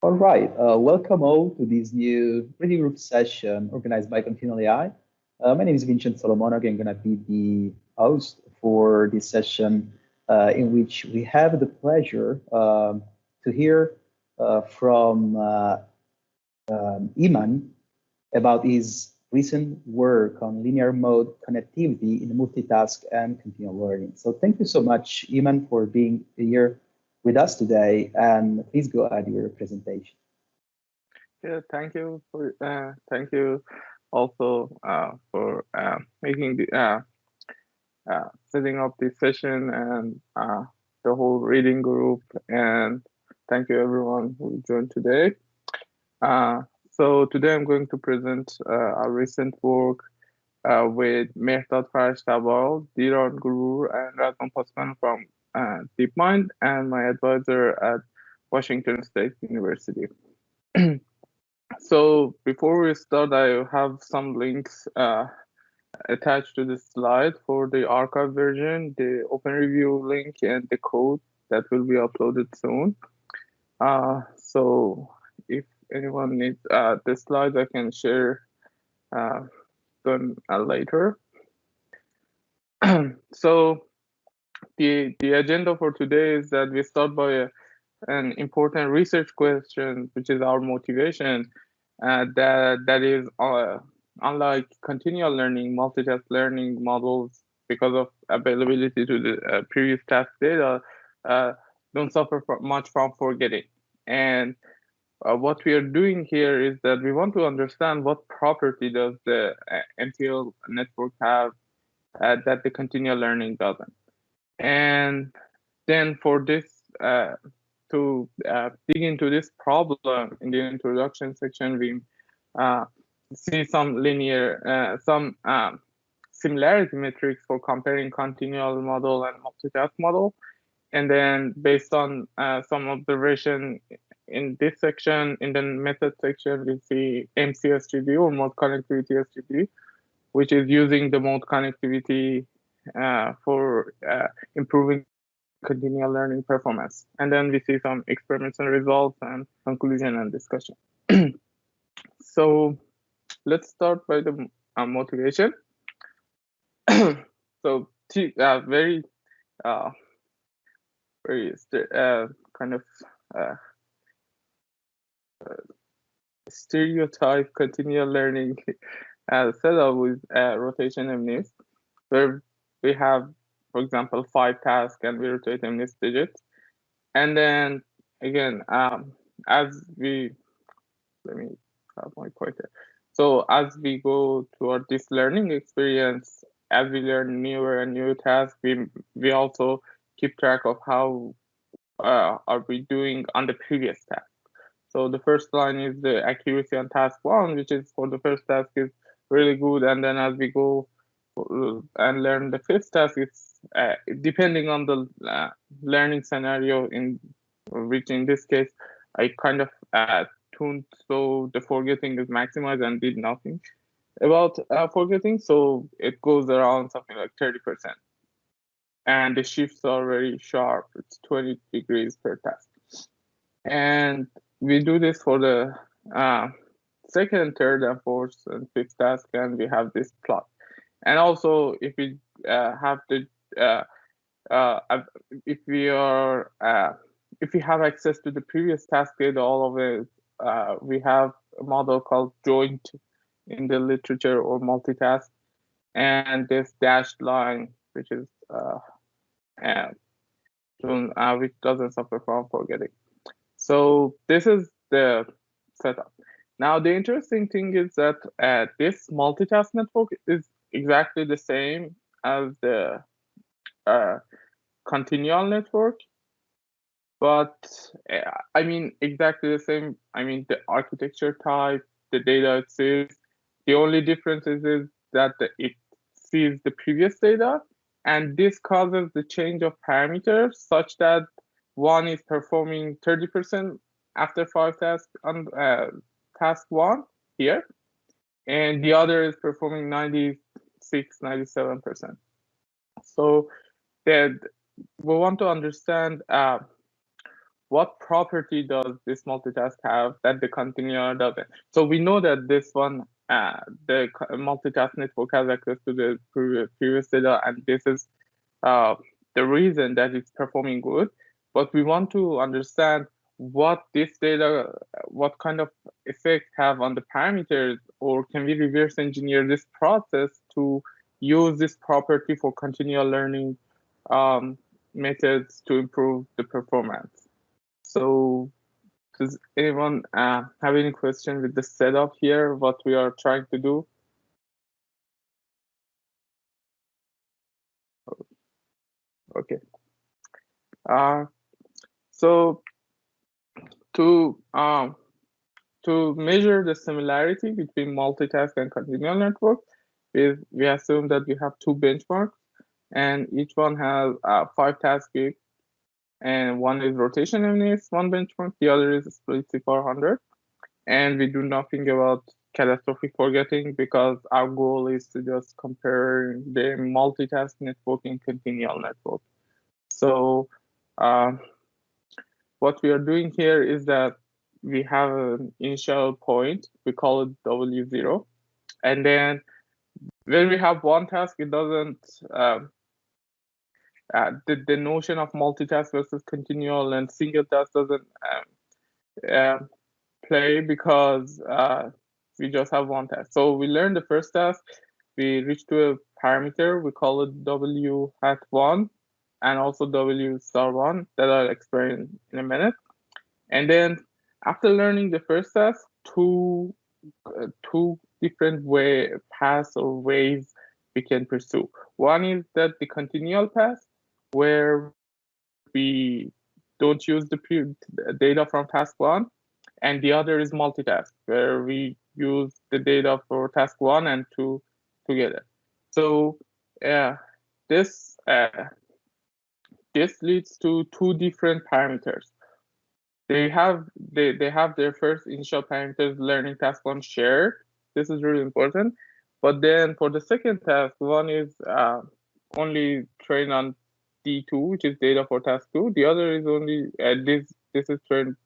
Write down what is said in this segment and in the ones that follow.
All right, welcome all to this new reading group session organized by ContinualAI. My name is Vincent Solomonog. I'm going to be the host for this session in which we have the pleasure to hear from Iman about his recent work on linear mode connectivity in multitask and continual learning. So thank you so much, Iman, for being here with us today. And please go ahead with your presentation. Yeah, thank you also for making the setting up this session and the whole reading group, and thank you everyone who joined today. Uh, so today I'm going to present our recent work with Mirzadeh, Diron Gurur, and Razvan Posman from DeepMind, and my advisor at Washington State University. So before we start, I have some links attached to this slide for the archive version, the open review link, and the code that will be uploaded soon. So if anyone needs the slides, I can share them later. So the agenda for today is that we start by an important research question, which is our motivation. That is unlike continual learning, multitask learning models, because of availability to the previous task data, don't suffer much from forgetting. And what we are doing here is that we want to understand what property does the MTL network have that the continual learning doesn't. And then for this to dig into this problem in the introduction section, we uh, see some similarity metrics for comparing continual model and multitask model. And then based on some observation in this section, in the method section, we see MCSGD or mode connectivity SGD, which is using the mode connectivity for improving continual learning performance. And then we see some experiments and results and conclusion and discussion. So let's start by the motivation. So very uh, kind of uh, stereotype continual learning setup with rotation MNIST, where we have, for example, 5 tasks and we rotate MNIST digits. And then again, as we, let me have my pointer. So as we go toward this learning experience, as we learn newer and newer tasks, we also keep track of how are we doing on the previous task. So the first line is the accuracy on task 1, which is for the first task is really good. And then as we go and learn the fifth task, it's depending on the learning scenario, in which in this case, I kind of tuned so the forgetting is maximized and did nothing about forgetting. So it goes around something like 30%. And the shifts are very sharp. It's 20 degrees per task. And we do this for the second, third, and fourth and fifth task, and we have this plot. And also, if we have the if we are if we have access to the previous task data, all of it, we have a model called joint in the literature, or multitask, and this dashed line, which is which doesn't suffer from forgetting. So this is the setup. Now, the interesting thing is that this multitask network is exactly the same as the continual network, but I mean exactly the same. I mean the architecture type, the data it sees. The only difference is that it sees the previous data, and this causes the change of parameters such that one is performing 30% after 5 tasks on task 1 here, and the other is performing 96, 97%. So that we want to understand what property does this multitask have that the continual doesn't? So we know that this one, the multitask network has access to the previous data, and this is the reason that it's performing good. But we want to understand what this data, what kind of effect have on the parameters, or can we reverse engineer this process to use this property for continual learning methods to improve the performance. So does anyone have any question with the setup here, what we are trying to do? Okay. So to measure the similarity between multitask and continual network, we assume that we have two benchmarks, and each one has 5 task groups, and one is rotation MNIST, one benchmark, the other is split C400. And we do nothing about catastrophic forgetting because our goal is to just compare the multitask network and continual network. So what we are doing here is that we have an initial point, we call it W0. And then when we have one task, it doesn't, the notion of multitask versus continual and single task doesn't play because we just have one task. So we learn the first task, we reach to a parameter, we call it W hat 1 and also W star 1 that I'll explain in a minute. And then after learning the first task, two different paths or ways we can pursue. One is that the continual path, where we don't use the data from task 1, and the other is multitask, where we use the data for task 1 and 2 together. So this leads to two different parameters. They have their first initial parameters, learning task 1 shared. This is really important. But then for the second task, one is only trained on D2, which is data for task 2. The other is only this is trained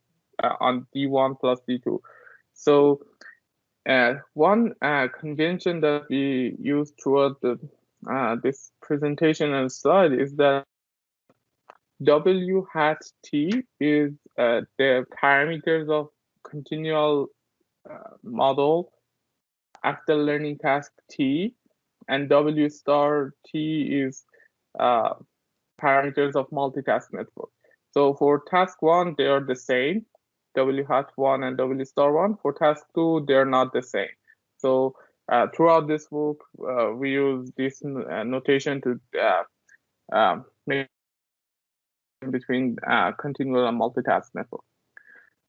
on D1 plus D2. So one convention that we use throughout this presentation and slide is that W hat T is the parameters of continual model after learning task T, and W star T is parameters of multitask network. So for task 1, they are the same, W hat 1 and W star 1. For task 2, they're not the same. So throughout this book, we use this notation to make between continual and multitask network.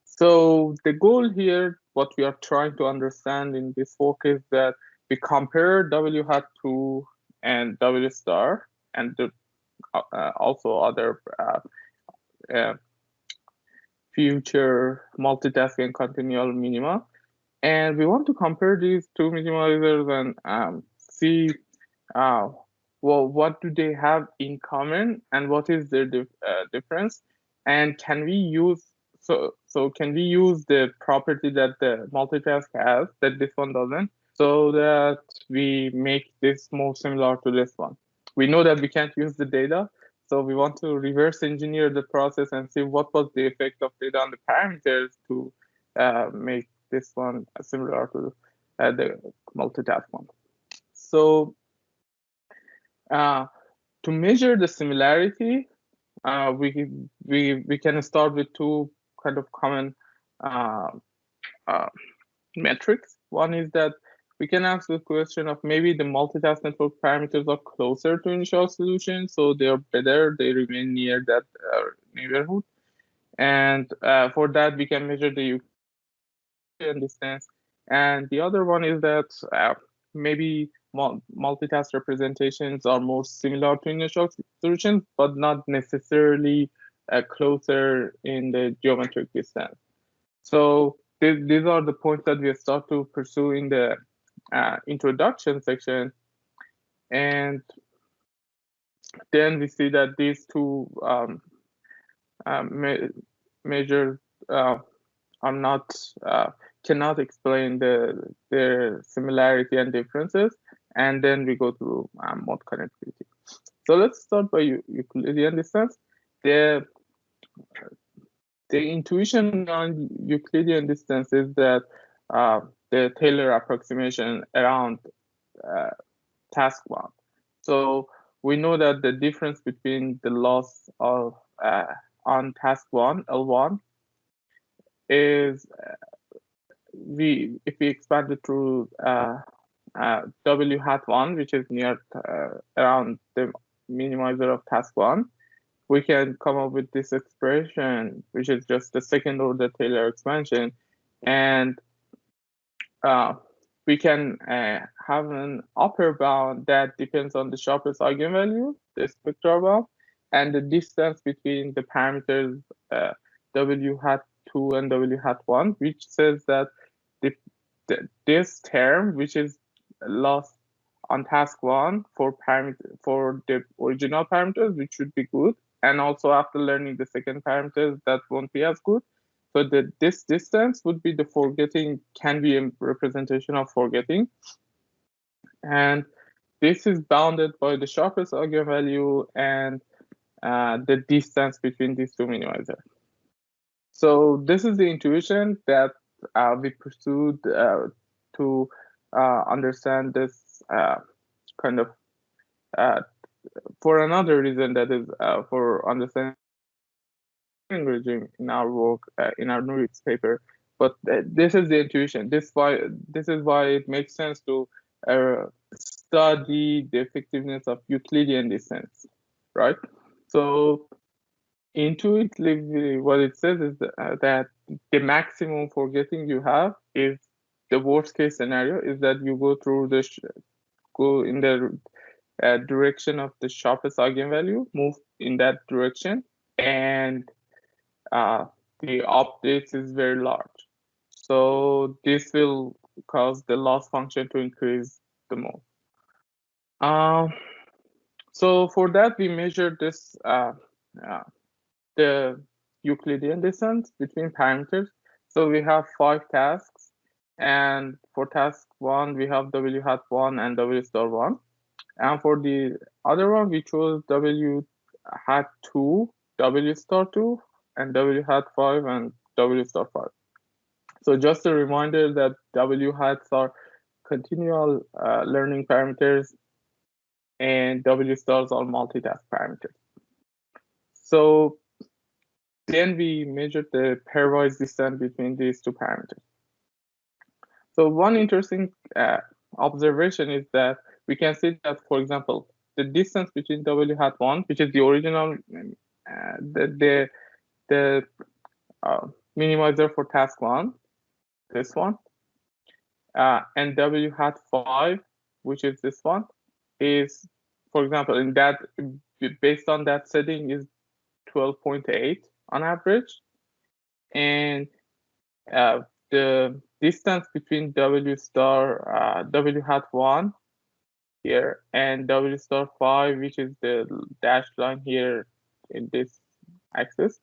So the goal here, what we are trying to understand in this book is that we compare W hat 2 and W star and also other future multitask and continual minima. And we want to compare these two minimalizers and see well, what do they have in common and what is their difference, and can we use can we use the property that the multitask has that this one doesn't, so that we make this more similar to this one. We know that we can't use the data, so we want to reverse engineer the process and see what was the effect of data on the parameters to make this one similar to the multitask one. So to measure the similarity, we can start with two kind of common metrics. One is that we can ask the question of maybe the multitask network parameters are closer to initial solution, so they are better, they remain near that neighborhood. And for that, we can measure the Euclidean distance. And the other one is that maybe multitask representations are more similar to initial solutions, but not necessarily closer in the geometric distance. So these are the points that we start to pursue in the introduction section. And then we see that these two measures are not cannot explain their similarity and differences, and then we go through mode connectivity. So let's start by Euclidean distance. The intuition on Euclidean distance is that the Taylor approximation around task one. So we know that the difference between the loss of on task one, L1, is if we expand it through W hat one, which is near around the minimizer of task one, we can come up with this expression, which is just the second order Taylor expansion, and we can have an upper bound that depends on the sharpest eigenvalue, the spectral bound, and the distance between the parameters W hat 2 and W hat 1, which says that this term, which is lost on task 1 for the original parameters, which should be good, and also after learning the second parameters, that won't be as good. So this distance would be the forgetting, can be a representation of forgetting. And this is bounded by the sharpest eigenvalue and the distance between these two minimizers. So this is the intuition that we pursued to understand this kind of for another reason, that is for understanding regime in our work, in our Nurit's paper. But this is the intuition. This is why it makes sense to study the effectiveness of Euclidean distance, right? So intuitively, what it says is that the maximum forgetting you have is the worst case scenario is that you go through go in the direction of the sharpest eigenvalue, move in that direction, and the updates is very large. So this will cause the loss function to increase the most. So for that, we measure this the Euclidean distance between parameters. So we have 5 tasks, and for task 1, we have W hat 1 and W star 1. And for the other one, we chose W hat 2, W star 2, and W hat 5 and W star 5. So just a reminder that W hats are continual learning parameters, and W stars are multitask parameters. So then we measured the pairwise distance between these two parameters. So one interesting observation is that we can see that, for example, the distance between W hat 1, which is the original, the minimizer for task 1, this one, and W hat 5, which is this one, is, for example, in that, based on that setting, is 12.8 on average, and the distance between W star W hat 1 here and W star 5, which is the dashed line here in this axis,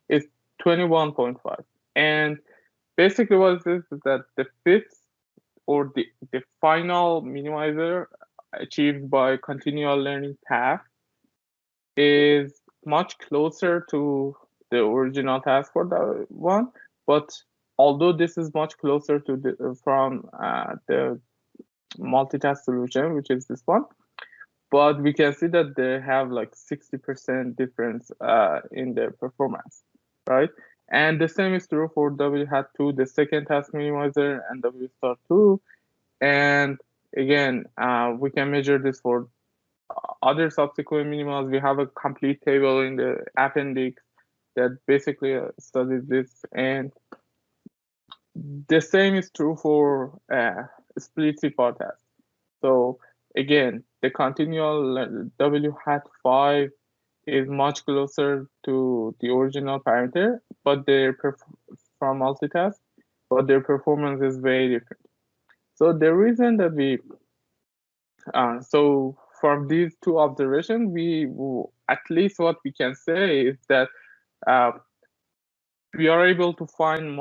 is 21.5. And basically what it is that the fifth or the final minimizer achieved by continual learning path is much closer to the original task for the one, but although this is much closer to from the multitask solution, which is this one, but we can see that they have like 60% difference in their performance, right? And the same is true for W hat 2, the second task minimizer, and W star 2. And again, we can measure this for other subsequent minimals. We have a complete table in the appendix that basically studies this. And the same is true for split CFAR test. So again, the continual W hat 5 is much closer to the original parameter, but from multitask, but their performance is very different. So the reason that we, so from these two observations, at least what we can say is that we are able to find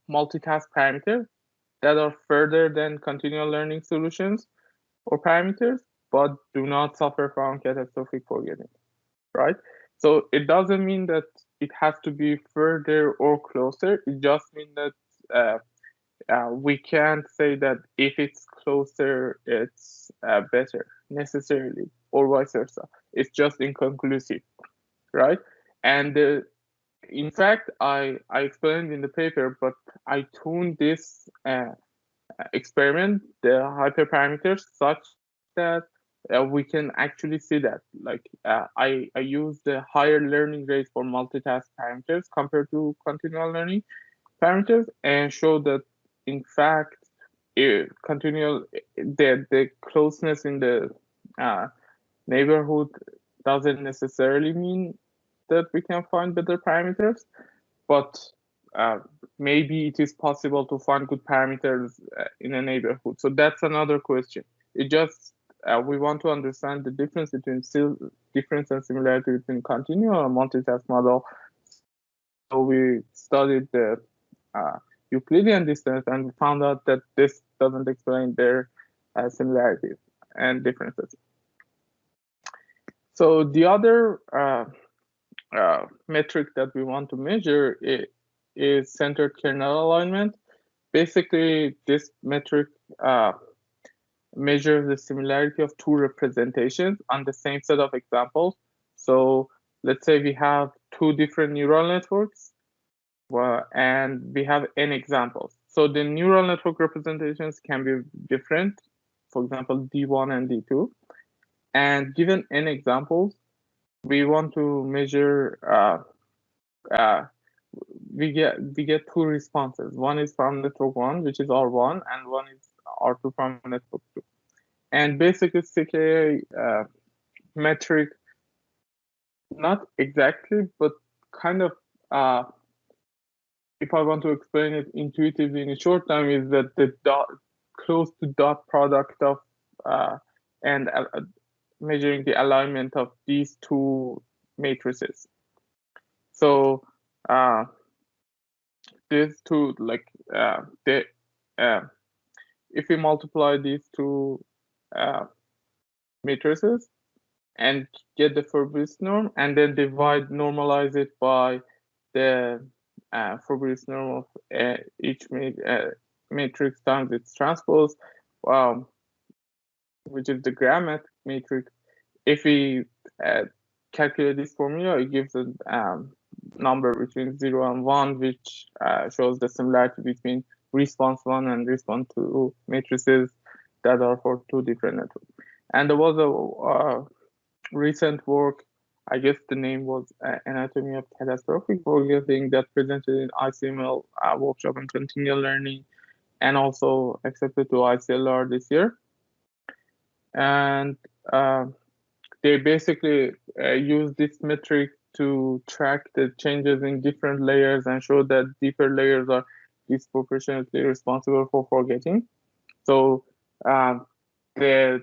multitask parameters that are further than continual learning solutions or parameters, but do not suffer from catastrophic forgetting, right? So it doesn't mean that it has to be further or closer. It just means that we can't say that if it's closer, it's better necessarily, or vice versa. It's just inconclusive, right? And in fact, I explained in the paper, but I tuned this experiment, the hyperparameters, such that we can actually see that. Like I use the higher learning rate for multitask parameters compared to continual learning parameters, and show that in fact continual the closeness in the neighborhood doesn't necessarily mean that we can find better parameters, but maybe it is possible to find good parameters in a neighborhood. So that's another question. It just we want to understand the difference between difference and similarity between continual and multitask model. So we studied the Euclidean distance and found out that this doesn't explain their similarities and differences. So the other metric that we want to measure is centered kernel alignment. Basically, this metric measures the similarity of two representations on the same set of examples. So let's say we have two different neural networks, and we have n examples. So the neural network representations can be different, for example, D1 and D2. And given n examples, we want to measure we get two responses. One is from network 1, which is R1, and one is R2 from network 2. And basically CKA metric, not exactly, but kind of if I want to explain it intuitively in a short time, is that the close to dot product of and measuring the alignment of these two matrices. So these two, like if we multiply these two matrices and get the Fourier norm, and then normalize it by the Fourier norm of each matrix times its transpose, which is the gram matrix. If we calculate this formula, it gives a number between 0 and 1, which shows the similarity between response 1 and response 2 matrices that are for two different networks. And there was a recent work, I guess the name was Anatomy of Catastrophic Forgetting, that presented in ICML workshop on continual learning, and also accepted to ICLR this year. And they basically use this metric to track the changes in different layers and show that deeper layers are disproportionately responsible for forgetting. So the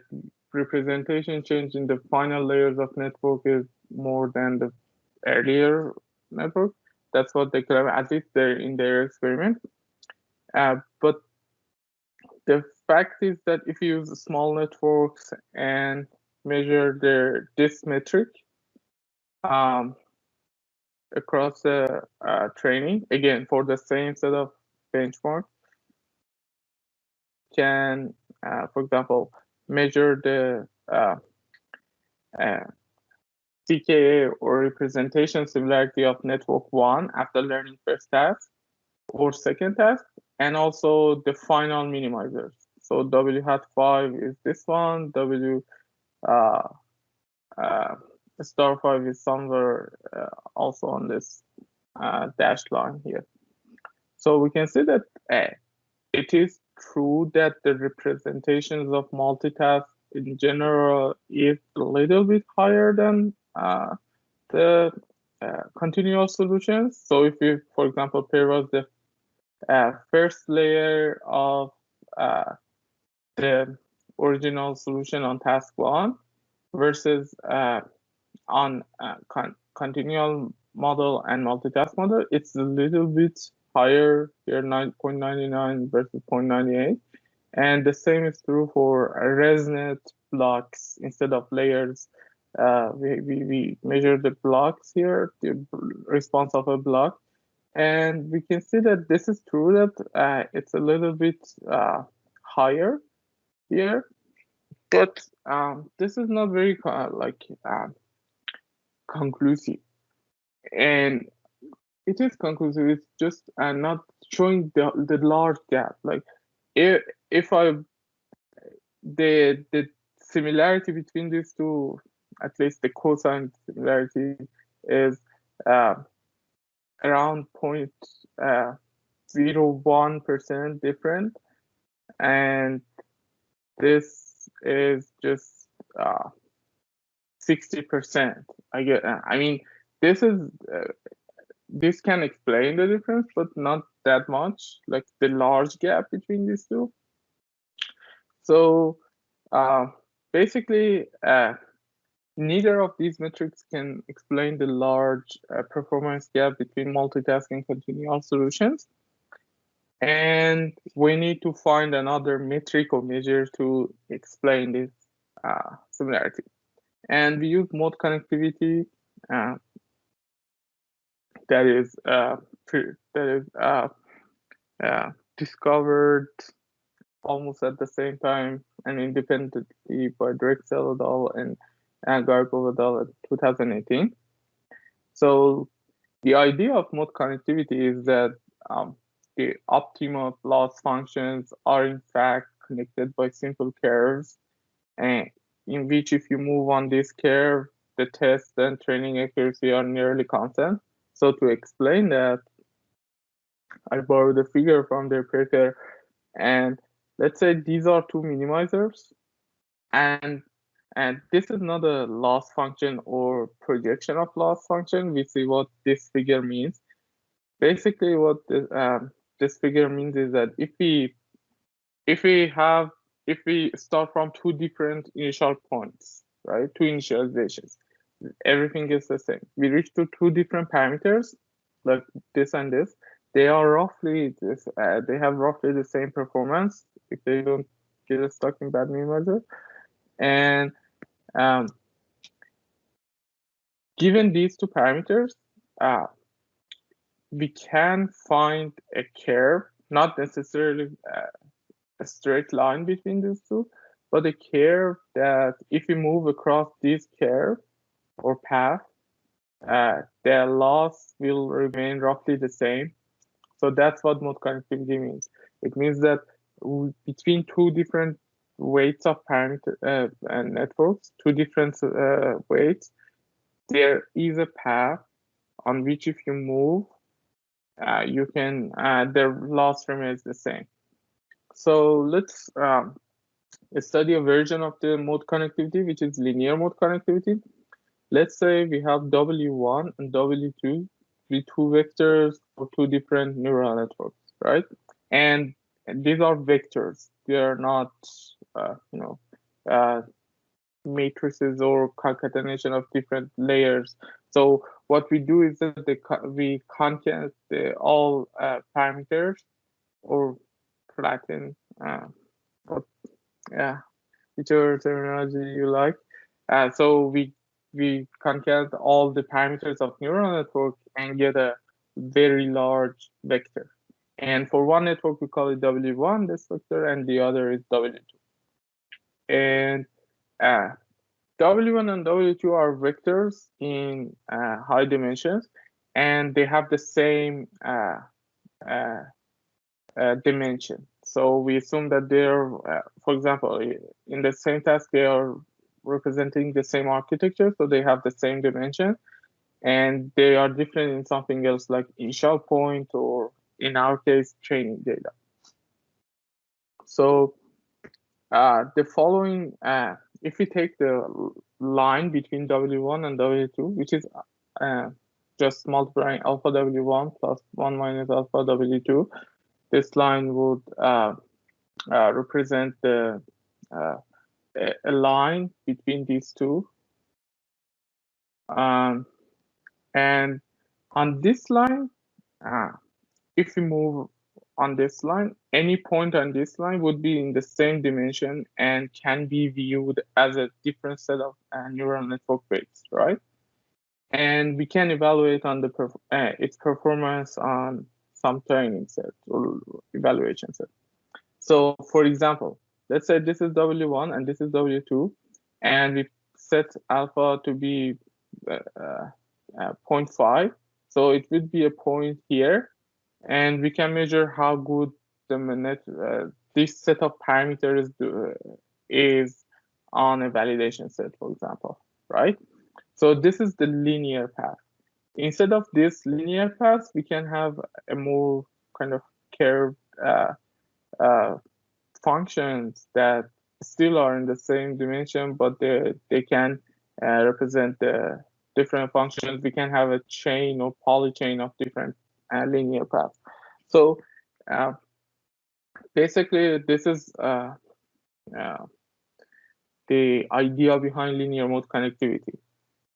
representation change in the final layers of network is more than the earlier network. That's what they claim, at least in their experiment. But the fact is that if you use small networks and measure this metric across the training, again, for the same set of benchmarks, can, for example, measure the CKA or representation similarity of network 1 after learning first task or second task, and also the final minimizers. So W hat 5 is this one, W star 5 is somewhere also on this dashed line here. So we can see that it is true that the representations of multitask in general is a little bit higher than the continual solutions. So if you, for example, pairwise the first layer of the original solution on task 1 versus on continual model and multitask model, it's a little bit higher here, 9.99 versus 0.98. And the same is true for ResNet blocks instead of layers. We measure the blocks here, the response of a block. And we can see that this is true that it's a little bit higher here, but this is not very conclusive. And it is conclusive, it's just not showing the large gap. Like if the similarity between these two, at least the cosine similarity, is around 0.01% different, and this is just 60%. I mean, this can explain the difference, but not that much, like the large gap between these two. So basically, neither of these metrics can explain the large performance gap between multitask and continual solutions. And we need to find another metric or measure to explain this similarity. And we use mode connectivity that is discovered almost at the same time and independently by Drexel et al. And Garkov et al. In 2018. So the idea of mode connectivity is that the optima of loss functions are in fact connected by simple curves, and in which if you move on this curve, the test and training accuracy are nearly constant. So to explain that, I borrowed a figure from their paper, and let's say these are two minimizers, and this is not a loss function or projection of loss function. We see what this figure means. Basically, what this figure means is that if we start from two different initial points, right, two initializations, everything is the same. We reach to two different parameters, like this and this. They are roughly this. They have roughly the same performance if they don't get stuck in bad minimizer. And given these two parameters, we can find a curve, not necessarily a straight line between these two, but a curve that if we move across this curve or path, their loss will remain roughly the same. So that's what mode connectivity means. It means that between two different weights of parameter and networks, two different weights, there is a path on which if you move, you can their loss remains the same. So let's study a version of the mode connectivity, which is linear mode connectivity. Let's say we have W1 and W2 with two vectors for two different neural networks, right? And these are vectors. They are not, matrices or concatenation of different layers. So what we do is that we concat all parameters or flatten, whichever terminology you like. So we concat all the parameters of neural network and get a very large vector. And for one network, we call it W1, this vector, and the other is W2. And W1 and W2 are vectors in high dimensions, and they have the same dimension. So we assume that they're, for example, in the same task, they are representing the same architecture, so they have the same dimension, and they are different in something else like initial point or, in our case, training data. So the following, if we take the line between W1 and W2, which is just multiplying alpha W1 plus 1 minus alpha W2, this line would represent a line between these two. And On this line, if we move on this line, any point on this line would be in the same dimension and can be viewed as a different set of neural network weights, right? And we can evaluate on the its performance on some training set or evaluation set. So for example, let's say this is W1 and this is W2, and we set alpha to be 0.5. So it would be a point here, and we can measure how good the this set of parameters is on a validation set, for example, right? So this is the linear path. Instead of this linear path, we can have a more kind of curved functions that still are in the same dimension, but they can represent the different functions. We can have a chain or polychain of different linear paths. So basically, this is the idea behind linear mode connectivity.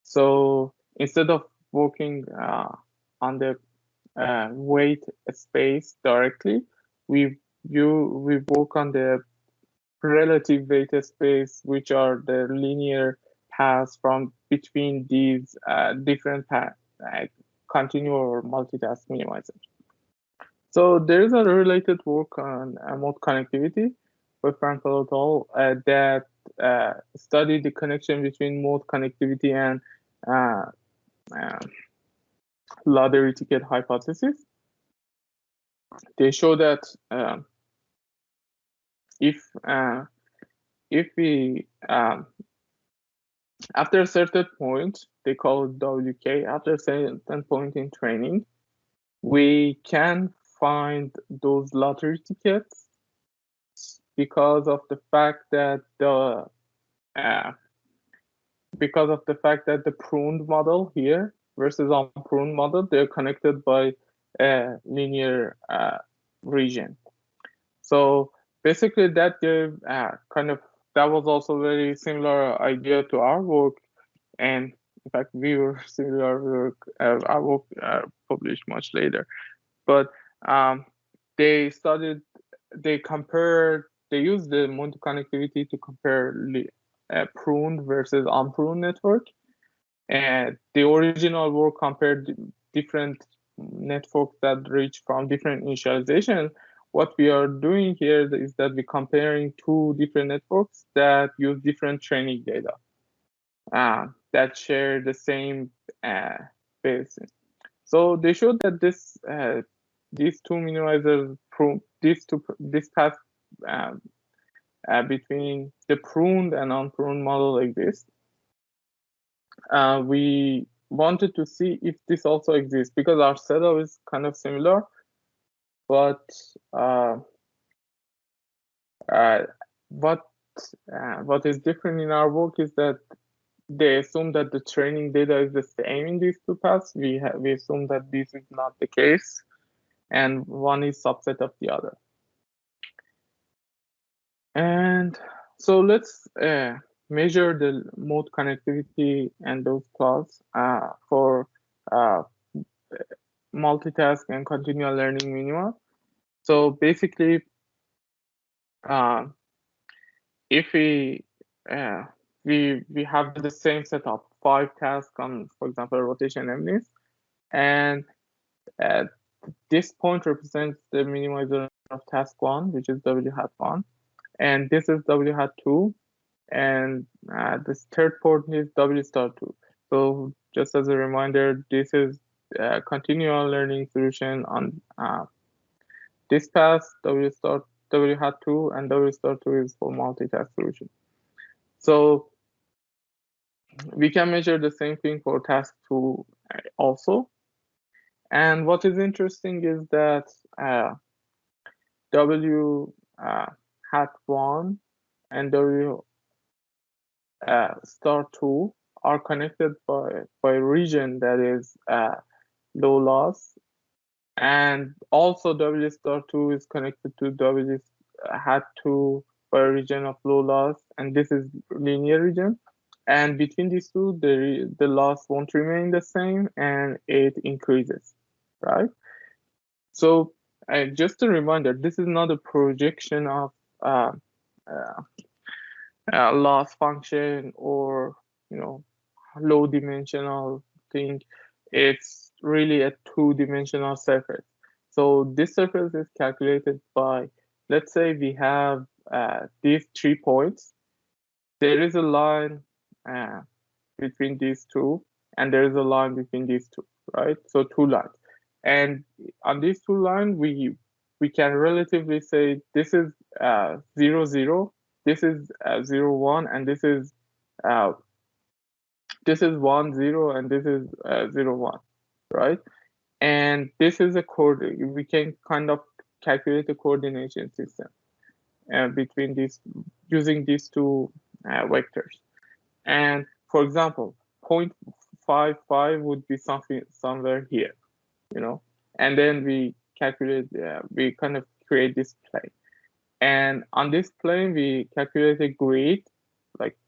So instead of working on the weight space directly, we work on the relative weight space, which are the linear paths from between these different paths, continual or multitask minimizer. So there is a related work on mode connectivity by Frankel et al. That studied the connection between mode connectivity and lottery ticket hypothesis. They show that if we after a certain point, they call it WK, after a certain point in training, we can find those lottery tickets because of the fact that the pruned model here versus unpruned model, they're connected by a linear region. So basically that gave that was also very similar idea to our work, and in fact we were similar work. Our work published much later, but they used the mode connectivity to compare pruned versus unpruned network, and the original work compared different networks that reach from different initialization. What we are doing here is that we're comparing two different networks that use different training data that share the same base. So they showed that these two minimizers this path between the pruned and unpruned model exists. We wanted to see if this also exists because our setup is kind of similar, but what is different in our work is that they assume that the training data is the same in these two paths. We assume that this is not the case, and one is subset of the other. And so let's measure the mode connectivity and those plots for multitask and continual learning minima. So basically, if we have the same setup, 5 tasks on, for example, rotation MNIST, and this point represents the minimizer of task 1, which is W hat 1, and this is W hat 2, and this third point is W star 2. So just as a reminder, this is a continual learning solution on this path, W hat 2, and W star 2 is for multitask solution. So we can measure the same thing for task 2 also. And what is interesting is that W hat 1 and W star 2 are connected by a region that is low loss, and also W star 2 is connected to W hat 2 by a region of low loss, and this is linear region. And between these two, the loss won't remain the same, and it increases, right? So just a reminder, this is not a projection of uh, loss function or low dimensional thing. It's really a two-dimensional surface. So this surface is calculated by, let's say we have these 3 points. There is a line between these two, and there is a line between these two, right? So 2 lines. And on these 2 lines, we can relatively say this is 0, 0, this is 0, 1, and this is 1, 0, and this is 0, 1, right? And this is a coordinate. We can kind of calculate the coordination system between these, using these two vectors. And for example, 0.55 would be something somewhere here, and then we calculate, we kind of create this plane. And on this plane, we calculate a grid, like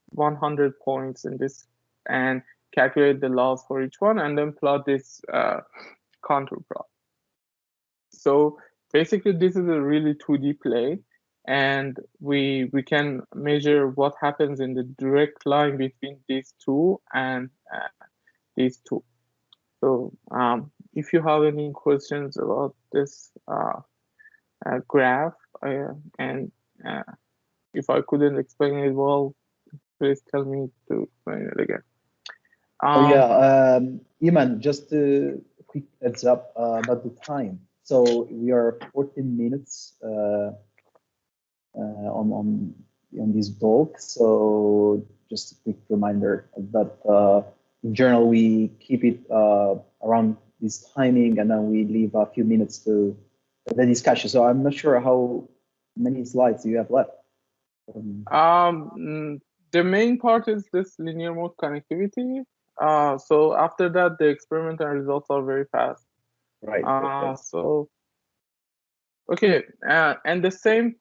100 points in this, and calculate the loss for each one, and then plot this contour plot. So basically, this is a really 2D plane, and we can measure what happens in the direct line between these two and these two. So if you have any questions about this graph, and if I couldn't explain it well, please tell me to explain it again. Iman, just a quick heads up about the time. So we are 14 minutes on this talk. So just a quick reminder that in general we keep it around this timing, and then we leave a few minutes to the discussion. So I'm not sure how many slides you have left. The main part is this linear mode connectivity. So after that, the experimental results are very fast. Right. So okay, and the same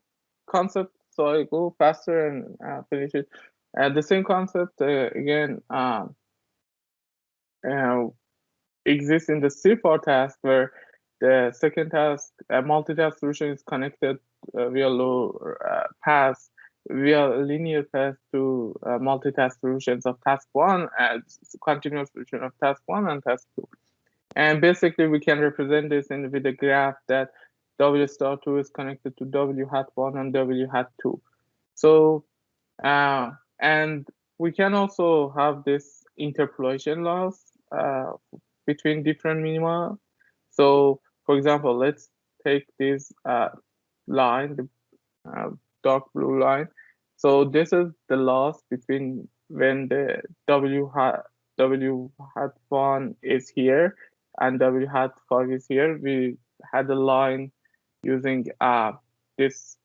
concept. So I go faster and finish it. The same concept again exists in the C4 task, where the second task, a multitask solution, is connected via low pass, via linear path to multitask solutions of task 1 and continuous solution of task 1 and task 2. And basically, we can represent this with a graph that W star 2 is connected to W hat 1 and W hat 2. So, and we can also have this interpolation loss between different minima. So, for example, let's take this line, the dark blue line. So this is the loss between when the W hat 1 is here and W hat 5 is here. We had a line using this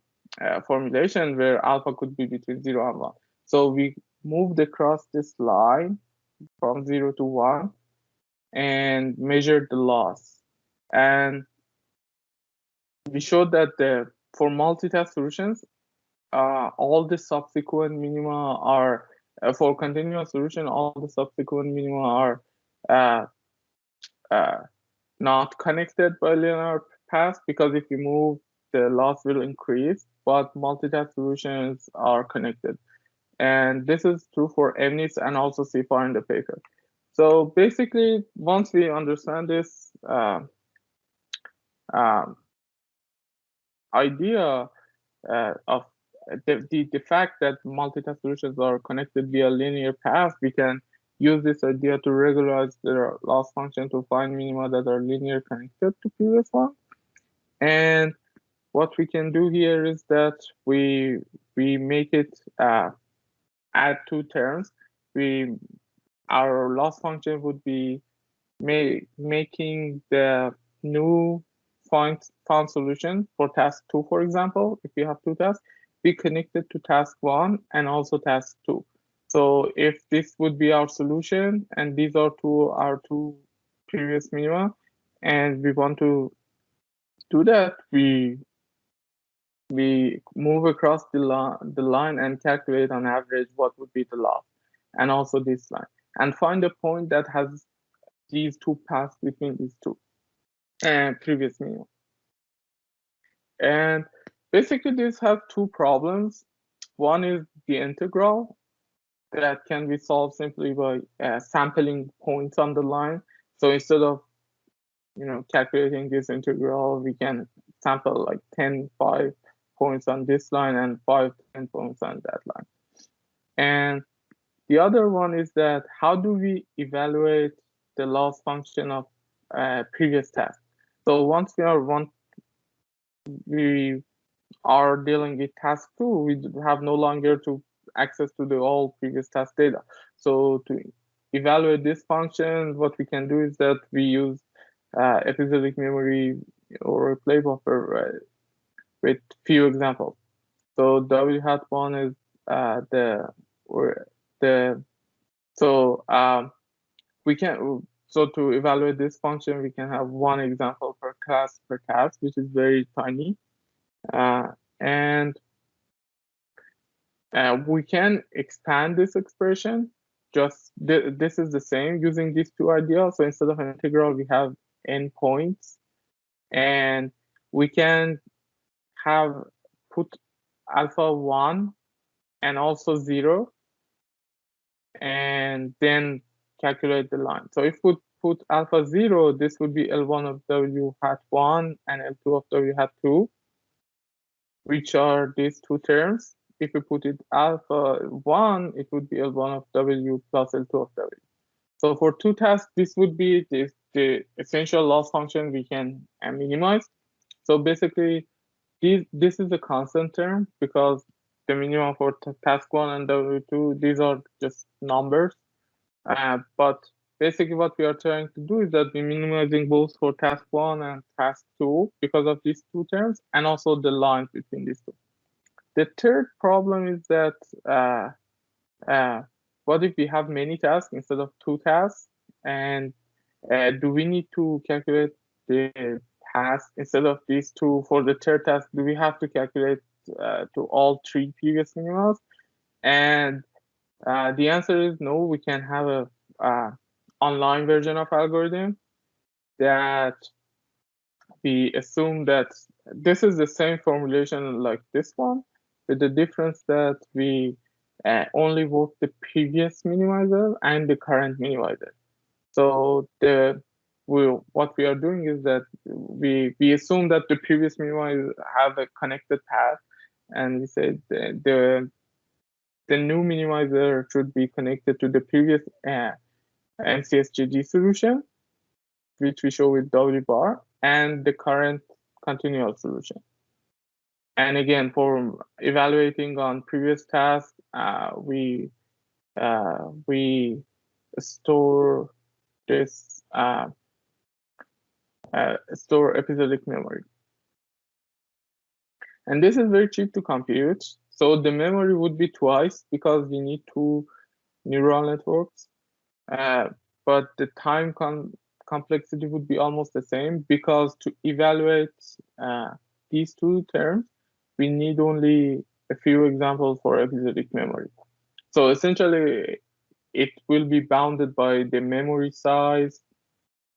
formulation where alpha could be between 0 and 1. So we moved across this line from 0 to 1 and measured the loss. And we showed that for multitask solutions, all the subsequent minima are, for continuous solution, all the subsequent minima are not connected by linear path, because if you move, the loss will increase, but multitask solutions are connected. And this is true for MNIST and also CFAR in the paper. So basically, once we understand this idea of the fact that multitask solutions are connected via linear path, we can use this idea to regularize the loss function to find minima that are linear connected to previous one. And what we can do here is that we make it add 2 terms. Our loss function would be making the new found solution for task 2, for example, if you have 2 tasks, be connected to task 1 and also task 2. So if this would be our solution, and these are our two previous minima, and we want to do that, we move across the line and calculate on average what would be the loss. and also this line, and find a point that has these two paths between these two previous minimum. And basically this has two problems. One is the integral that can be solved simply by sampling points on the line. So instead of calculating this integral, we can sample like 5 points on this line and 10 points on that line. And the other one is that how do we evaluate the loss function of previous task? So once we are dealing with task 2, we have no longer access to the all previous task data. So to evaluate this function, what we can do is that we use episodic memory or a play buffer with few examples. So W hat 1 is so to evaluate this function, we can have one example per class per task, which is very tiny. And we can expand this expression. Just this is the same using these two ideas. So instead of an integral, we have n points, and we can put alpha 1 and also 0, and then calculate the line. So if we put alpha 0, this would be L1 of W hat 1 and L2 of W hat 2, which are these two terms. If we put it alpha 1, it would be L1 of W plus L2 of W. So for two tasks, this would be the essential loss function we can minimize. So basically, this is a constant term because the minimum for task 1 and W2, these are just numbers. But basically what we are trying to do is that we're minimizing both for task 1 and task 2 because of these two terms, and also the lines between these two. The third problem is that what if we have many tasks instead of two tasks? And do we need to calculate the task instead of these two for the third task? Do we have to calculate to all three previous minimums? And the answer is no. We can have a online version of algorithm that we assume that this is the same formulation like this one, with the difference that we only work the previous minimizer and the current minimizer. So what we are doing is that we assume that the previous minimizer have a connected path, and we say the new minimizer should be connected to the previous MCSGD solution, which we show with W bar, and the current continual solution. And again, for evaluating on previous tasks, we store this store episodic memory. And this is very cheap to compute. So the memory would be twice because we need two neural networks. But the time complexity would be almost the same because to evaluate these two terms, we need only a few examples for episodic memory. So essentially, it will be bounded by the memory size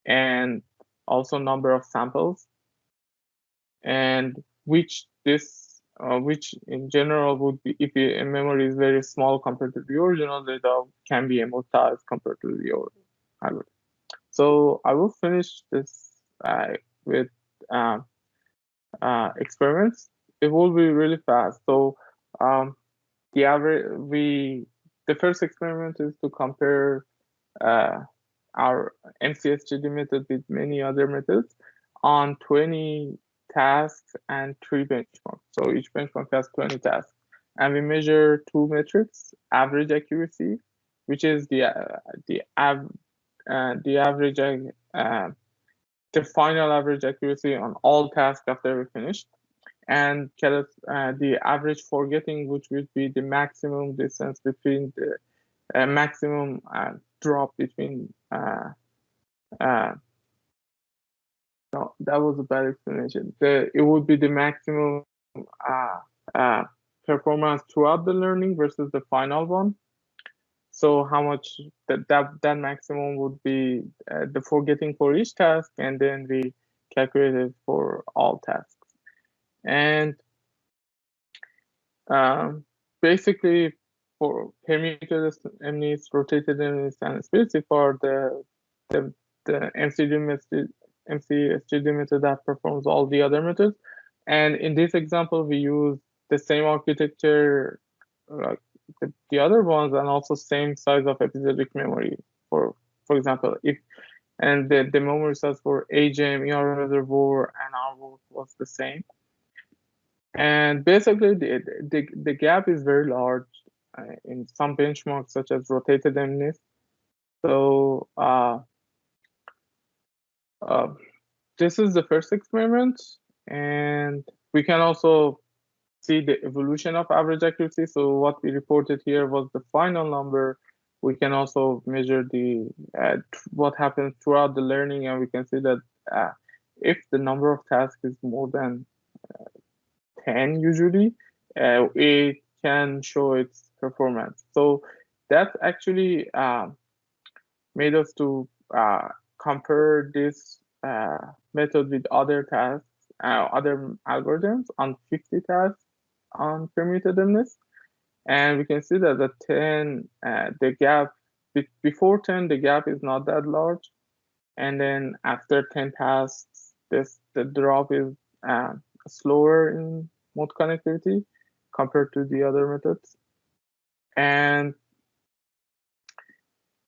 and also number of samples, and which in general would be, if a memory is very small compared to the original data, can be amortized compared to the algorithm. So I will finish this with experiments. It will be really fast. So the first experiment is to compare our MCSGD method with many other methods on 20 tasks and 3 benchmarks. So each benchmark has 20 tasks, and we measure two metrics: average accuracy, which is the final average accuracy on all tasks after we finish, and the average forgetting, which would be the maximum distance between the maximum drop between no, that was a bad explanation. It would be the maximum performance throughout the learning versus the final one. So how much that maximum would be the forgetting for each task, and then we calculate it for all tasks. And basically, for permuted MNIST, rotated MNIST, and specifier, the MCSGD method that performs all the other methods. And in this example, we use the same architecture like the other ones, and also same size of episodic memory. For example, if and the memory size for AGM, ER reservoir, and our work was the same. And basically, the gap is very large in some benchmarks, such as rotated MNIST. So this is the first experiment, and we can also see the evolution of average accuracy. So what we reported here was the final number. We can also measure the what happens throughout the learning, and we can see that if the number of tasks is more than 10 usually, it can show its performance. So that actually made us to compare this method with other tasks, other algorithms on 50 tasks on permuted MNIST. And we can see that the 10, the gap before 10, the gap is not that large. And then after 10 tasks, the drop is slower in mode connectivity compared to the other methods. And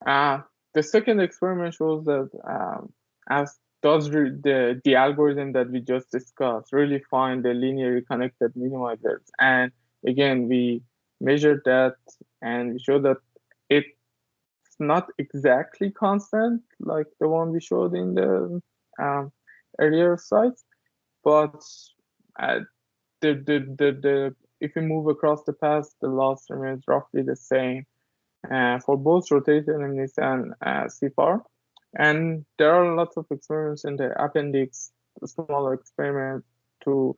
the second experiment shows that as does the algorithm that we just discussed really find the linearly connected minimizers. And again, we measured that and we showed that it's not exactly constant like the one we showed in the earlier slides, but if you move across the path, the loss remains roughly the same for both rotated MNIST and CFAR. And there are lots of experiments in the appendix, smaller experiments to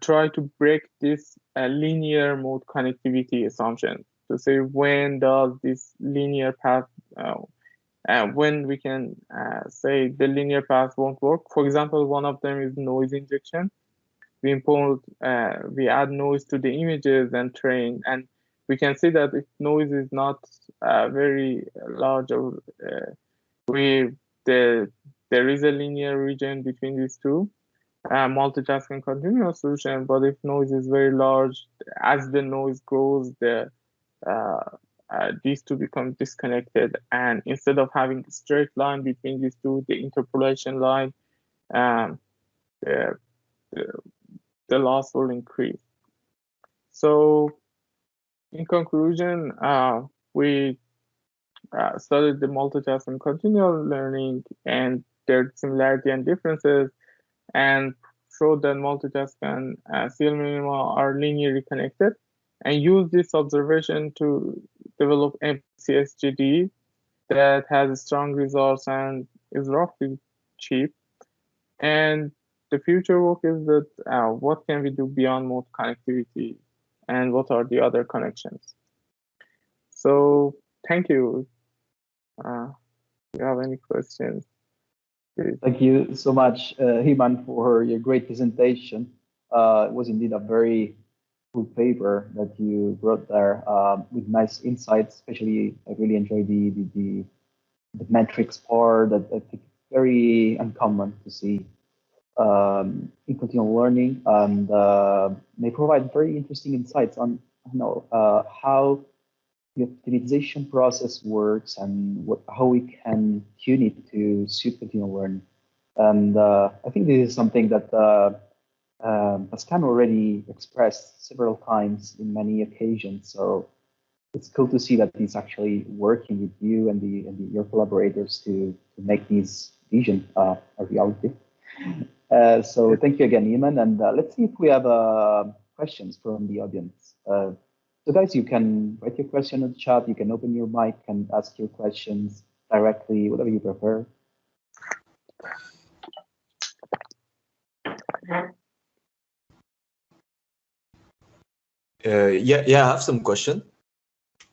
try to break this linear mode connectivity assumption to say when does this linear path, when we can say the linear path won't work. For example, one of them is noise injection. We add noise to the images and train, and we can see that if noise is not very large, or there is a linear region between these two, multitask and continual solution. But if noise is very large, as the noise grows, these two become disconnected, and instead of having a straight line between these two, the interpolation line, the loss will increase. So in conclusion, we studied the multitask and continual learning and their similarity and differences, and showed that multitask and CL minima are linearly connected, and use this observation to develop MCSGD that has strong results and is roughly cheap. And the future work is that what can we do beyond mode connectivity, and what are the other connections? So thank you. Do you have any questions? Please. Thank you so much, Iman, for your great presentation. It was indeed a very cool paper that you brought there with nice insights. Especially, I really enjoyed the metrics part that I think very uncommon to see in continual learning, and may provide very interesting insights on how the optimization process works and how we can tune it to suit continual learning. And I think this is something that Pascal already expressed several times in many occasions. So it's cool to see that he's actually working with you and your collaborators to make this vision a reality. So thank you again, Iman. And let's see if we have questions from the audience. So guys, you can write your question in the chat. You can open your mic and ask your questions directly, whatever you prefer. Yeah, I have some question.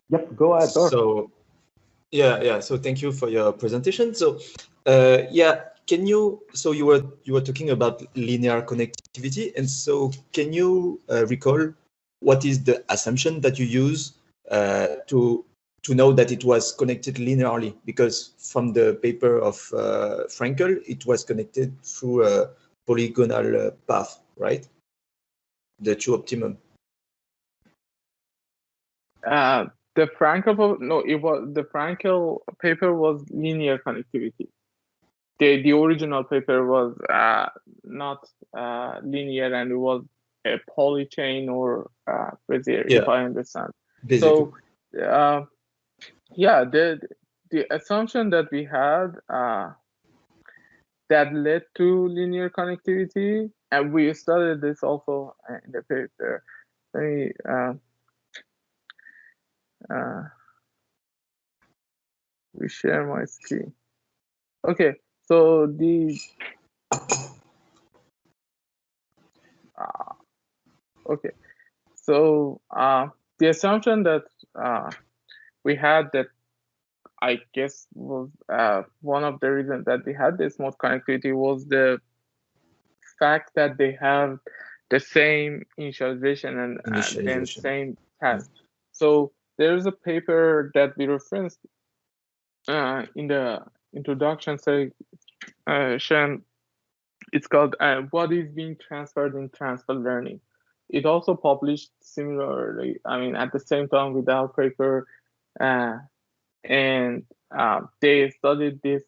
Yep, go ahead. So Yeah. So thank you for your presentation. So, can you? So you were talking about linear connectivity, and so can you recall what is the assumption that you use to know that it was connected linearly? Because from the paper of Frankel, it was connected through a polygonal path, right? The true optimum. The Frankel, no, it was the Frankel paper was linear connectivity. The original paper was not linear, and it was a polychain or Bezier, if I understand. Basically. So, yeah, the assumption that we had that led to linear connectivity, and we studied this also in the paper. Let me we share my screen. Okay, so the okay, so the assumption that we had, that I guess was one of the reasons that we had this mode connectivity, was the fact that they have the same initialization and then same task. So there's a paper that we referenced in the introduction section. It's called "What is being transferred in transfer learning." It also published similarly, I mean, at the same time with our paper, and they studied this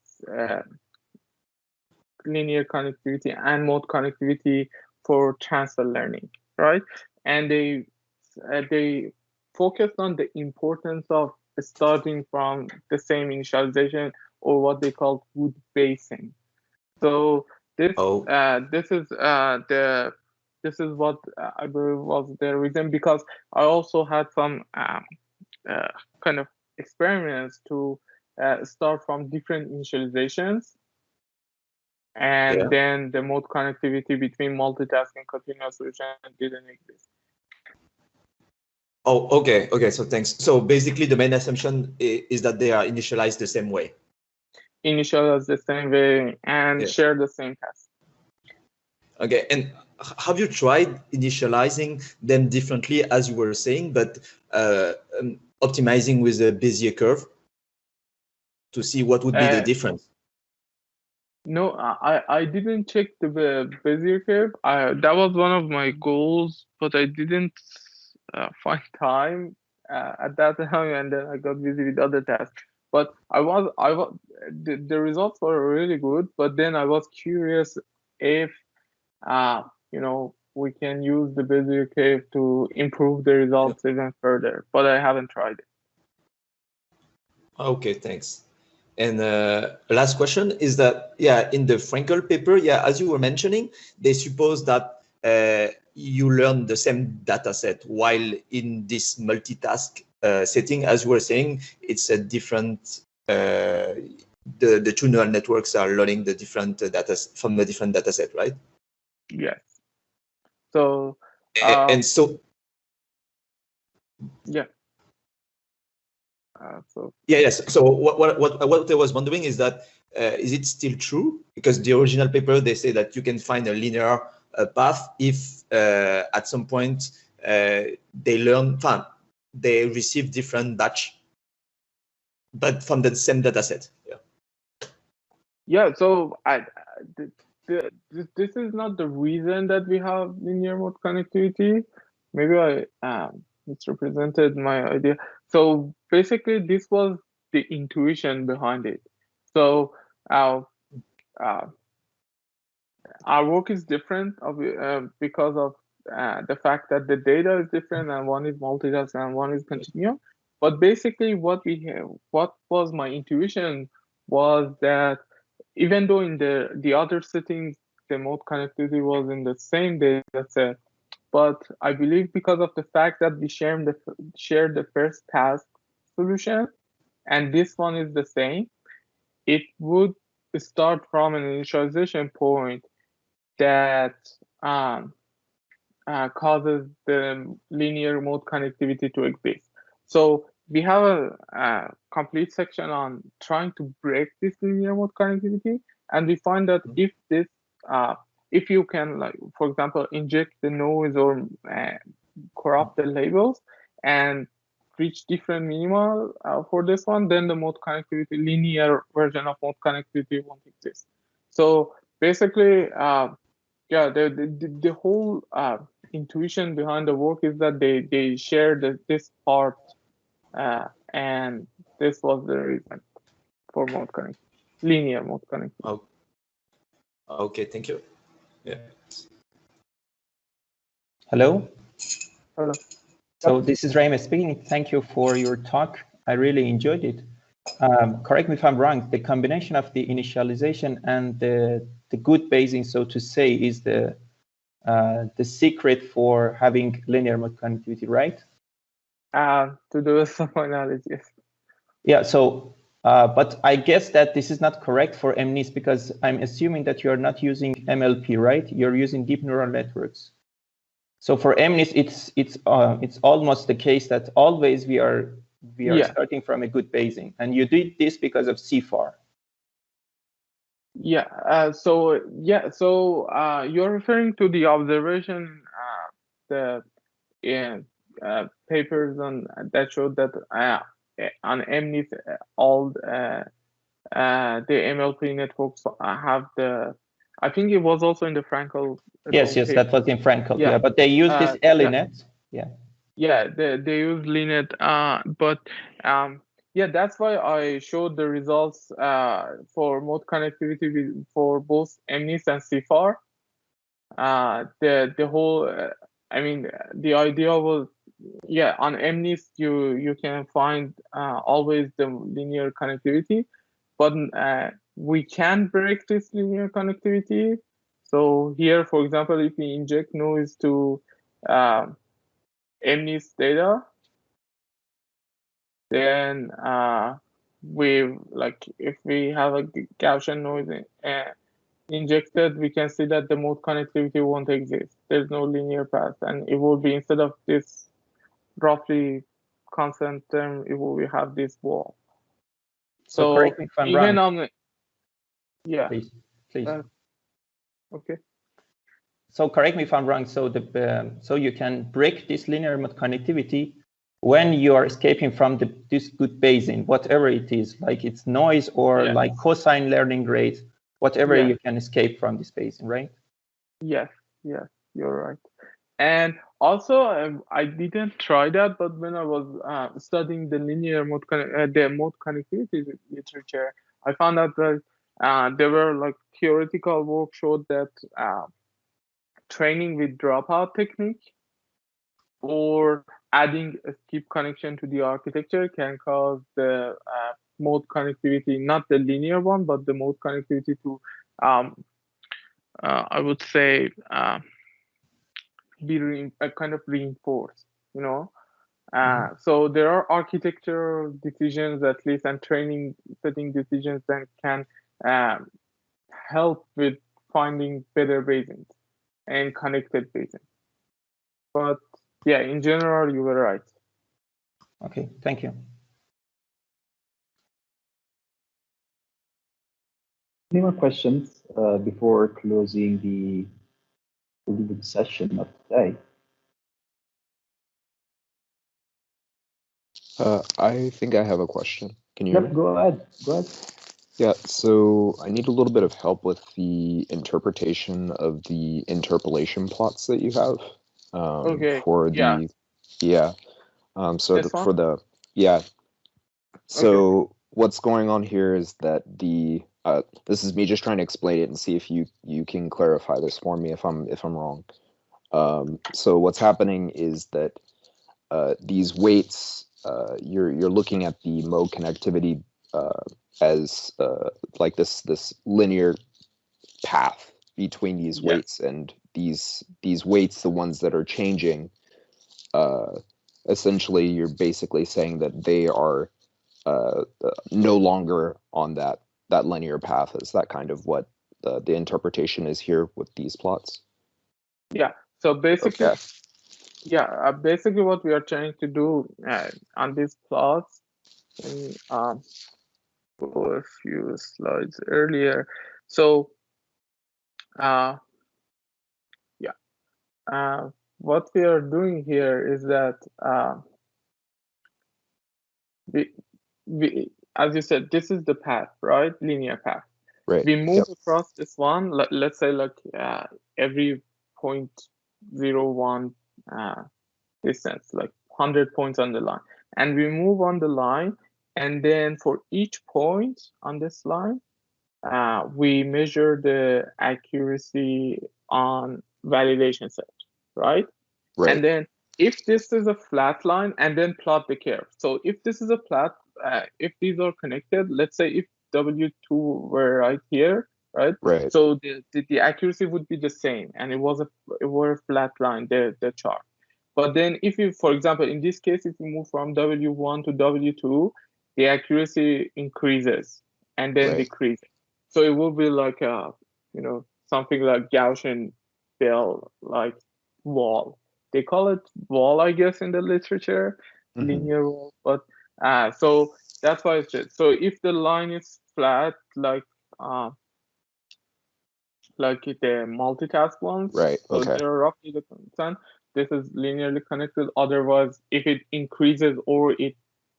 linear connectivity and mode connectivity for transfer learning, right? And they focused on the importance of starting from the same initialization, or what they call good basing. So this this is what I believe was the reason, because I also had some kind of experiments to start from different initializations, and then the mode connectivity between multitask and continuous solution didn't exist. Oh, okay. So thanks. So basically, the main assumption is that they are initialized the same way. Initialized the same way and share the same task. Okay. And have you tried initializing them differently, as you were saying, but optimizing with a Bezier curve to see what would be the difference? No, I didn't check the Bezier curve. That was one of my goals, but I didn't find time at that time, and then I got busy with other tasks. But the results were really good. But then I was curious if we can use the Bezier curve to improve the results even further. But I haven't tried it. Okay, thanks. And last question is that, in the Frankel paper, as you were mentioning, they suppose that you learn the same data set, while in this multitask setting, as you were saying, it's a different, the two neural networks are learning the different data from a different data set, right? Yes. So, and so, yes. So what I was wondering is that is it still true? Because the original paper, they say that you can find a linear path if at some point they receive different batch, but from the same data set. So this is not the reason that we have linear mode connectivity. Maybe I misrepresented my idea. So basically, this was the intuition behind it. So our work is different because of the fact that the data is different, and one is multitask and one is continuous. But basically, what was my intuition was that even though in the other settings the mode connectivity was in the same data set, but I believe because of the fact that we share the first task solution, and this one is the same, it would start from an initialization point that causes the linear mode connectivity to exist. So we have a complete section on trying to break this linear mode connectivity, and we find that if this, if you can, like, for example, inject the noise or corrupt the labels and reach different minima for this one, then the mode connectivity, linear version of mode connectivity won't exist. So basically, yeah, the whole intuition behind the work is that they share this part, and this was the reason for mode connectivity, linear mode connectivity. Oh, okay, thank you. Yeah. Hello. Hello. So this is Raymond speaking. Thank you for your talk. I really enjoyed it. Correct me if I'm wrong. The combination of the initialization and the good basing, so to say, is the secret for having linear mode connectivity, right? To do some analogies. Yeah. So, but I guess that this is not correct for MNIST, because I'm assuming that you're not using MLP, right? You're using deep neural networks. So for MNIST, it's almost the case that always we are starting from a good basing, and you did this because of CFAR. Yeah. So you're referring to the observation, the papers on that showed that on MNIST all the MLP networks have the. I think it was also in the Frankel. Yes, that was in Frankel. Yeah, but they use this LINET. Yeah. Yeah, they use LINET, but yeah, that's why I showed the results for mode connectivity for both MNIST and CFAR. The whole, I mean, the idea was, yeah, on MNIST you can find always the linear connectivity, but we can break this linear connectivity. So here, for example, if we inject noise to MNIST data, then if we have a Gaussian noise injected, we can see that the mode connectivity won't exist. There's no linear path, and it will be, instead of this roughly constant term, we have this wall. So correct me if I'm even wrong. on, yeah, please. Okay. So correct me if I'm wrong. So so you can break this linear mode connectivity when you are escaping from this good basing, whatever it is, like it's noise or like cosine learning rate, whatever you can escape from this basing, right? Yes, you're right. And also, I didn't try that, but when I was studying the linear mode, the mode connectivity literature, I found out that there were like theoretical work showed that training with dropout technique or adding a skip connection to the architecture can cause the mode connectivity, not the linear one, but the mode connectivity to, I would say, be kind of reinforced, you know. So there are architectural decisions, at least, and training setting decisions that can help with finding better basins and connected basins. But yeah, in general, you were right. Okay, thank you. Any more questions before closing the session of today? I think I have a question. Can you hear me? Go ahead. Yeah, so I need a little bit of help with the interpretation of the interpolation plots that you have. Okay. For the So Okay. what's going on here is that this is me just trying to explain it and see if you can clarify this for me if I'm wrong. So what's happening is that these weights, you're looking at the mode connectivity as like this linear path between these weights, and these weights, the ones that are changing, essentially you're basically saying that they are no longer on that linear path. Is that kind of what the interpretation is here with these plots? Yeah. So basically, Yeah, basically what we are trying to do on these plots, and go a few slides earlier. So what we are doing here is that we, as you said, this is the path, right? Linear path. Right. We move across this one, let's say like every 0.01 distance, like 100 points on the line. And we move on the line, and then for each point on this line, we measure the accuracy on validation set, right? Right. And then if this is a flat line, and then plot the curve. So if this is a flat, if these are connected, let's say if W2 were right here, right? Right. So the accuracy would be the same, and it were a flat line, the chart. But then if you, for example, in this case, if you move from W1 to W2, the accuracy increases and then Right. decreases. So it will be like a, something like Gaussian bell, like wall. They call it wall, I guess, in the literature, linear wall. But so that's why it's just, so if the line is flat, like the multitask ones, Right. so Okay. they're roughly the same. This is linearly connected. Otherwise, if it increases or it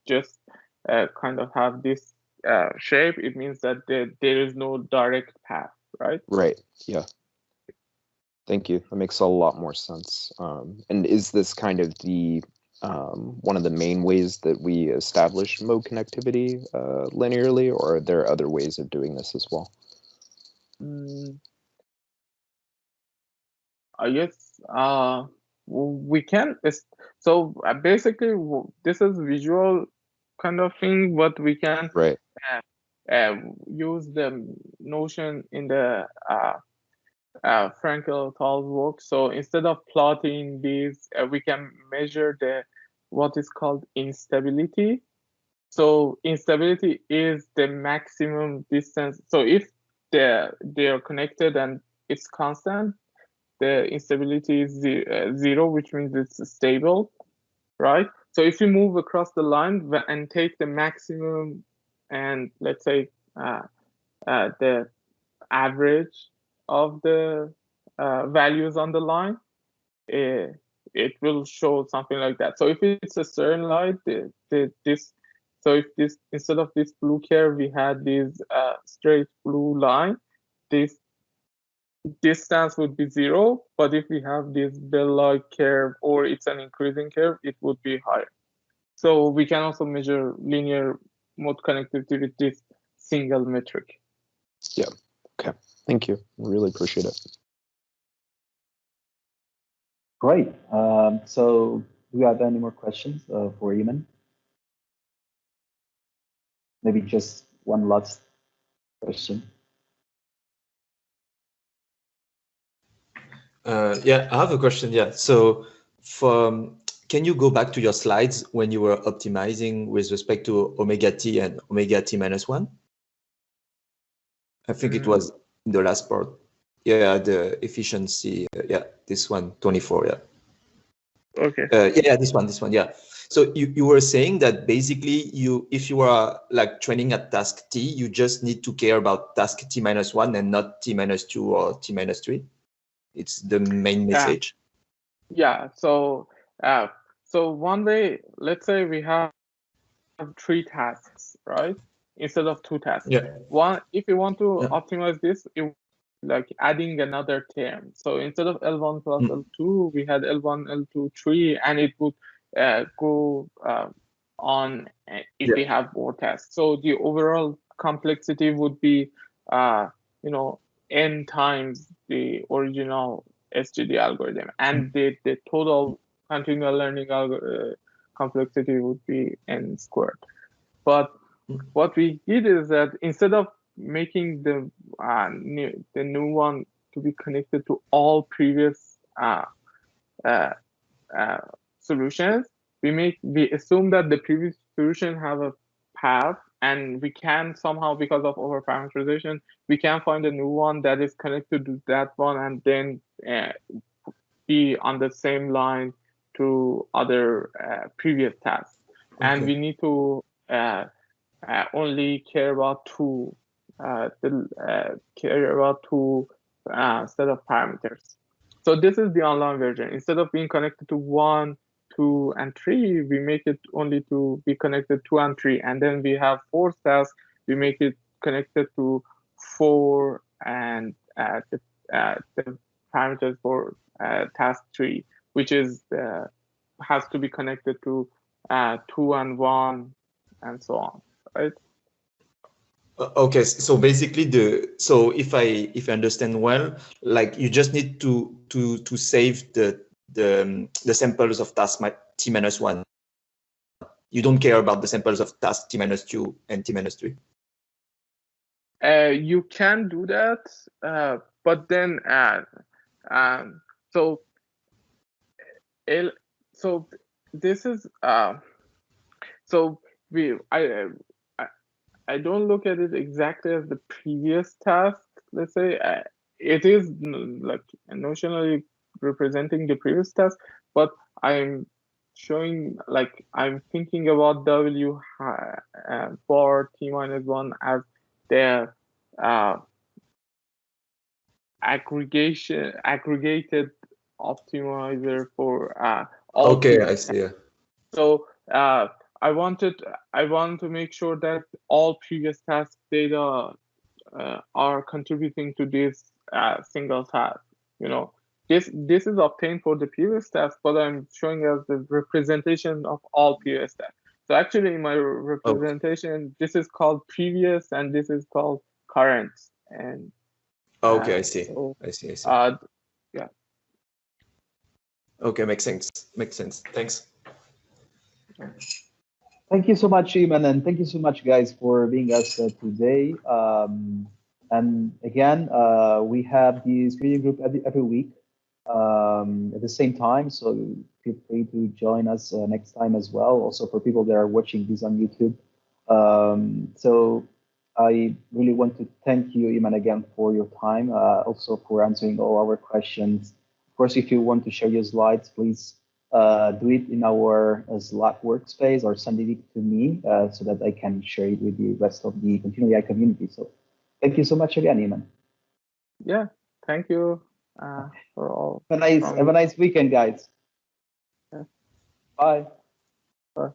just kind of have this shape, it means that there is no direct path, right? Right. Yeah. Thank you. That makes a lot more sense. And is this kind of the one of the main ways that we establish mode connectivity linearly, or are there other ways of doing this as well? I guess we can. So basically, this is visual kind of thing, but we can Right. use the notion in the Frankel et al. Work. So instead of plotting these, we can measure what is called instability. So instability is the maximum distance. So if they are connected and it's constant, the instability is zero, which means it's stable, right? So if you move across the line and take the maximum and let's say the average of the values on the line, it will show something like that. So if it's a certain line, so if this, instead of this blue curve, we had this straight blue line, this distance would be zero. But if we have this bell-like curve or it's an increasing curve, it would be higher. So we can also measure linear mode connectivity with this single metric. Yeah. Okay. Thank you. Really appreciate it. Great. So do you have any more questions for Iman? Maybe just one last question. Yeah, I have a question. Yeah. So can you go back to your slides when you were optimizing with respect to omega t and omega t minus 1? I think it was in the last part. Yeah, the efficiency. Yeah, this one, 24. Yeah. Okay. Yeah, this one. Yeah. So you were saying that basically if you are like training at task t, you just need to care about task t minus 1 and not t minus 2 or t minus 3. It's the main message. Yeah. So one way, let's say we have 3 tasks, right? Instead of 2 tasks. Yeah. One, if you want to optimize this, it like adding another term. So instead of L1 plus L2, we had L1, L2, 3, and it would go on if we have more tasks. So the overall complexity would be, n times the original SGD algorithm, and the total continual learning complexity would be n squared. But what we did is that instead of making the new one to be connected to all previous solutions, we assume that the previous solution have a path, and we can somehow, because of over parameterization, we can find a new one that is connected to that one, and then be on the same line to other previous tasks, and we need to only care about two set of parameters. So this is the online version. Instead of being connected to 1, 2, and 3, we make it only to be connected 2 and 3, and then we have 4 tasks. We make it connected to 4 and the parameters for task 3, which is has to be connected to 2 and 1, and so on, right? Okay, so basically if I understand well, like you just need to save the samples of task t-1. You don't care about the samples of task t-2 and t-3. You can do that, but then so this is so I don't look at it exactly as the previous task. Let's say it is like notionally representing the previous task, but I'm showing, like, I'm thinking about W for t-1 as the aggregated optimizer for all. Okay, I see. Yeah. So I want to make sure that all previous task data are contributing to this single task. You know, this is obtained for the previous task, but I'm showing as the representation of all previous tasks. So actually, in my representation, this is called previous, and this is called current. And okay, I see. So, I see. Yeah. Okay, makes sense. Thanks. Thank you so much, Iman, and thank you so much, guys, for being us today. And again, we have this reading group every week at the same time, so feel free to join us next time as well. Also, for people that are watching this on YouTube. So I really want to thank you, Iman, again for your time, also for answering all our questions. Of course, if you want to share your slides, please do it in our Slack workspace or send it to me so that I can share it with the rest of the ContinualAI community. So thank you so much again, Iman. Yeah, thank you for all. Have a nice weekend, guys. Yeah. Bye. Bye.